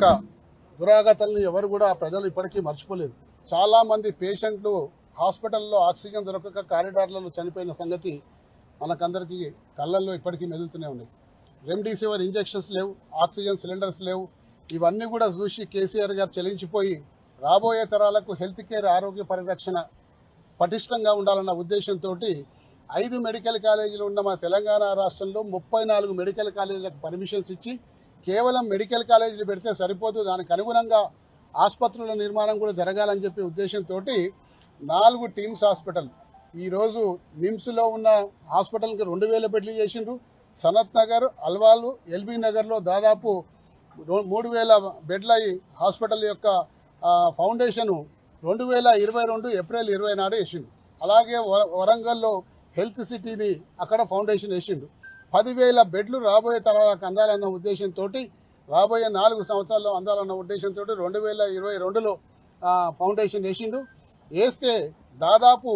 యొక్క దురాగతాలను ఎవరు కూడా ప్రజలు ఇప్పటికీ మర్చిపోలేదు. చాలామంది పేషెంట్లు హాస్పిటల్లో ఆక్సిజన్ దొరకక కారిడార్లలో చనిపోయిన సంగతి మనకందరికీ కళ్ళల్లో ఇప్పటికీ మెదులుతూనే ఉన్నాయి. రెమ్డెసివిర్ ఇంజెక్షన్స్ లేవు, ఆక్సిజన్ సిలిండర్స్ లేవు. ఇవన్నీ కూడా చూసి కేసీఆర్ గారు చలించిపోయి రాబోయే తరాలకు హెల్త్ కేర్ ఆరోగ్య పరిరక్షణ పటిష్టంగా ఉండాలన్న ఉద్దేశంతో 5 మెడికల్ కాలేజీలు ఉన్న మన తెలంగాణ రాష్ట్రంలో 34 మెడికల్ కాలేజీలకు పర్మిషన్స్ ఇచ్చి కేవలం మెడికల్ కాలేజీలు పెడితే సరిపోదు, దానికి అనుగుణంగా ఆసుపత్రుల నిర్మాణం కూడా జరగాలని చెప్పి ఉద్దేశంతో 4 టీమ్స్ హాస్పిటల్ ఈరోజు నిమ్స్లో ఉన్న హాస్పిటల్కి 2000 బెడ్లు చేసిండ్రు. సనత్ నగర్, అల్వాలు, ఎల్బీ నగర్లో దాదాపు 3000 బెడ్ల హాస్పిటల్ యొక్క ఫౌండేషను 2022 ఏప్రిల్ 20 నాడు వేసిండు. అలాగే వరంగల్లో హెల్త్ సిటీని అక్కడ ఫౌండేషన్ వేసిండు. 10,000 బెడ్లు రాబోయే తరాలకు అందాలన్న ఉద్దేశంతో, రాబోయే 4 సంవత్సరాల్లో అందాలన్న ఉద్దేశంతో 2022లో ఫౌండేషన్ వేసిండు. వేస్తే దాదాపు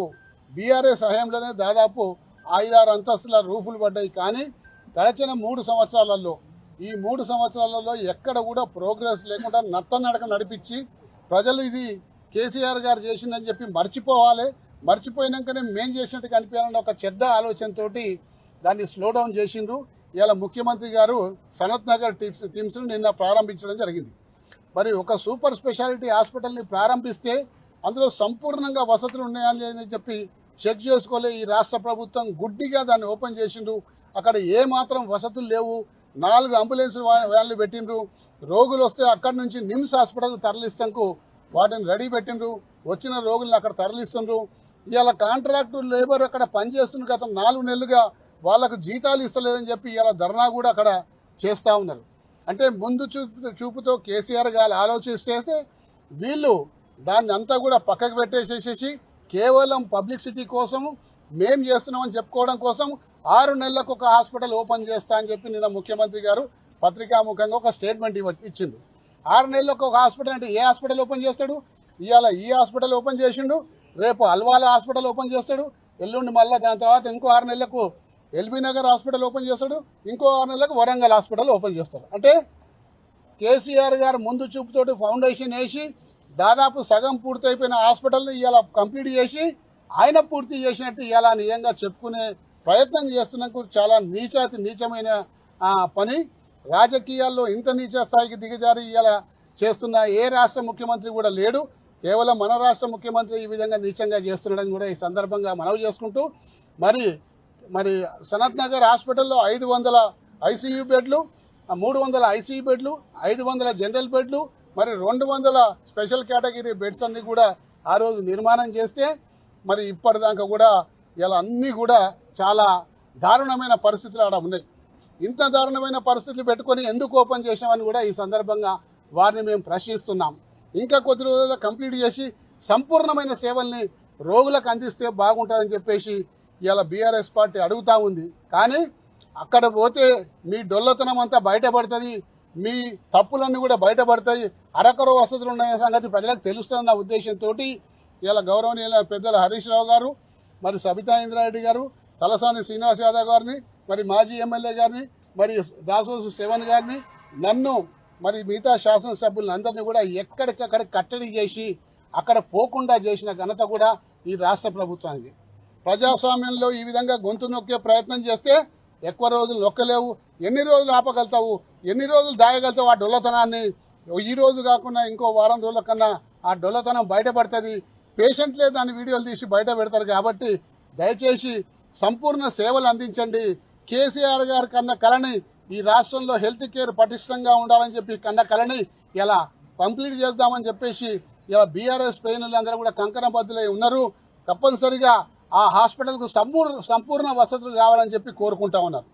బీఆర్ఎస్ హయాంలోనే దాదాపు 5-6 అంతస్తుల రూఫులు పడ్డాయి. కానీ గడిచిన 3 సంవత్సరాలలో ఈ 3 సంవత్సరాలలో ఎక్కడ కూడా ప్రోగ్రెస్ లేకుండా నత్తనడక నడిపించి ప్రజలు ఇది కేసీఆర్ గారు చేసిందని చెప్పి మర్చిపోవాలి, మర్చిపోయినాకనే మేం చేసినట్టు కనిపించాలని ఒక చెడ్డ ఆలోచనతో దాన్ని స్లో డౌన్ చేసిండ్రు. ఇలా ముఖ్యమంత్రి గారు సనత్ నగర్ టీమ్స్ను నిన్న ప్రారంభించడం జరిగింది. మరి ఒక సూపర్ స్పెషాలిటీ హాస్పిటల్ని ప్రారంభిస్తే అందులో సంపూర్ణంగా వసతులు ఉన్నాయని చెప్పి చెక్ చేసుకోలే ఈ రాష్ట్ర ప్రభుత్వం, గుడ్డిగా దాన్ని ఓపెన్ చేసిండ్రు. అక్కడ ఏ మాత్రం వసతులు లేవు. 4 అంబులెన్స్ వ్యాన్లు పెట్టిండ్రు. రోగులు వస్తే అక్కడి నుంచి నిమ్స్ హాస్పిటల్ తరలిస్తాంకు వాటిని రెడీ పెట్టిండ్రు. వచ్చిన రోగులను అక్కడ తరలిస్తుండ్రు. ఇవాళ కాంట్రాక్టు లేబర్ అక్కడ పనిచేస్తున్న గత 4 నెలలుగా వాళ్ళకు జీతాలు ఇస్తలేదని చెప్పి ఇవాళ ధర్నా కూడా అక్కడ చేస్తూ ఉన్నారు. అంటే ముందు చూపుతో కేసీఆర్ గారు ఆలోచిస్తే వీళ్ళు దాన్ని అంతా కూడా పక్కకు పెట్టేసేసేసి కేవలం పబ్లిసిటీ కోసం మేం చేస్తున్నామని చెప్పుకోవడం కోసం 6 నెలలకు ఒక హాస్పిటల్ ఓపెన్ చేస్తా అని చెప్పి నిన్న ముఖ్యమంత్రి గారు పత్రికాముఖంగా ఒక స్టేట్మెంట్ ఇచ్చిండు. 6 నెలలకు ఒక హాస్పిటల్ అంటే ఏ హాస్పిటల్ ఓపెన్ చేస్తాడు? ఇవాళ ఈ హాస్పిటల్ ఓపెన్ చేసిండు, రేపు అల్వాల హాస్పిటల్ ఓపెన్ చేస్తాడు, ఎల్లుండి మళ్ళీ దాని తర్వాత ఇంకో 6 నెలలకు ఎల్బీ నగర్ హాస్పిటల్ ఓపెన్ చేస్తాడు, ఇంకో 6 నెలలకు వరంగల్ హాస్పిటల్ ఓపెన్ చేస్తాడు. అంటే కేసీఆర్ గారు ముందు చూపుతోటి ఫౌండేషన్ వేసి దాదాపు సగం పూర్తయిపోయిన హాస్పిటల్ని ఇవాళ కంప్లీట్ చేసి ఆయన పూర్తి చేసినట్టు ఇవాళ నిజంగా చెప్పుకునే ప్రయత్నం చేస్తున్నందుకు చాలా నీచమైన పని. రాజకీయాల్లో ఇంత నీచ స్థాయికి దిగజారి ఇవాళ చేస్తున్న ఏ రాష్ట్ర ముఖ్యమంత్రి కూడా లేడు. కేవలం మన రాష్ట్ర ముఖ్యమంత్రి ఈ విధంగా నీచంగా చేస్తుండడం కూడా ఈ సందర్భంగా మనవి చేసుకుంటూ, మరి సనత్ నగర్ హాస్పిటల్లో 500 ఐసీయూ బెడ్లు, 300 ఐసీయూ బెడ్లు, 500 జనరల్ బెడ్లు, మరి 200 స్పెషల్ కేటగిరీ బెడ్స్ అన్ని కూడా ఆ రోజు నిర్మాణం చేస్తే మరి ఇప్పటిదాకా కూడా ఇలా అన్నీ కూడా చాలా దారుణమైన పరిస్థితులు అక్కడ ఉన్నాయి. ఇంత దారుణమైన పరిస్థితులు పెట్టుకొని ఎందుకు ఓపెన్ చేసామని కూడా ఈ సందర్భంగా వారిని మేము ప్రశ్నిస్తున్నాం. ఇంకా కొద్ది రోజుల్లో కంప్లీట్ చేసి సంపూర్ణమైన సేవల్ని రోగులకు అందిస్తే బాగుంటుందని చెప్పేసి ఇలా బీఆర్ఎస్ పార్టీ అడుగుతా ఉంది. కానీ అక్కడ పోతే మీ డొల్లతనం అంతా బయటపడుతుంది, మీ తప్పులన్నీ కూడా బయటపడతాయి, అరకొర వసతులు ఉన్న సంగతి ప్రజలకు తెలుస్తుందన్న ఉద్దేశంతో ఇలా గౌరవనీయుల పెద్దల హరీష్ రావు గారు, మరి సబితా ఇంద్రారెడ్డి గారు, తలసాని శ్రీనివాస్ యాదవ్ గారిని, మరి మాజీ ఎమ్మెల్యే గారిని, మరి దాసోసు శివన్ గారిని, నన్ను, మరి మిగతా శాసనసభ్యులను అందరినీ కూడా ఎక్కడికక్కడ కట్టడి చేసి అక్కడ పోకుండా చేసిన ఘనత కూడా ఈ రాష్ట్ర ప్రభుత్వానికి. ప్రజాస్వామ్యంలో ఈ విధంగా గొంతు నొక్కే ప్రయత్నం చేస్తే ఎక్కువ రోజులు నొక్కలేవు. ఎన్ని రోజులు ఆపగలుగుతావు, ఎన్ని రోజులు దాయగలుగుతావు ఆ డొల్లతనాన్ని? ఈ రోజు కాకుండా ఇంకో వారం రోజుల కన్నా ఆ డొల్లతనం బయటపడుతుంది. పేషెంట్లే దాని వీడియోలు తీసి బయట పెడతారు. కాబట్టి దయచేసి సంపూర్ణ సేవలు అందించండి. కేసీఆర్ గారి కన్న కళని, ఈ రాష్ట్రంలో హెల్త్ కేర్ పటిష్టంగా ఉండాలని చెప్పి కన్న కళని ఇలా కంప్లీట్ చేద్దామని చెప్పేసి ఇలా బీఆర్ఎస్ శ్రేణులందరూ కూడా కంకణబద్దులై ఉన్నారు. తప్పనిసరిగా ఆ హాస్పిటల్కు సంపూర్ణ వసతులు కావాలని చెప్పి కోరుకుంటా ఉన్నారు.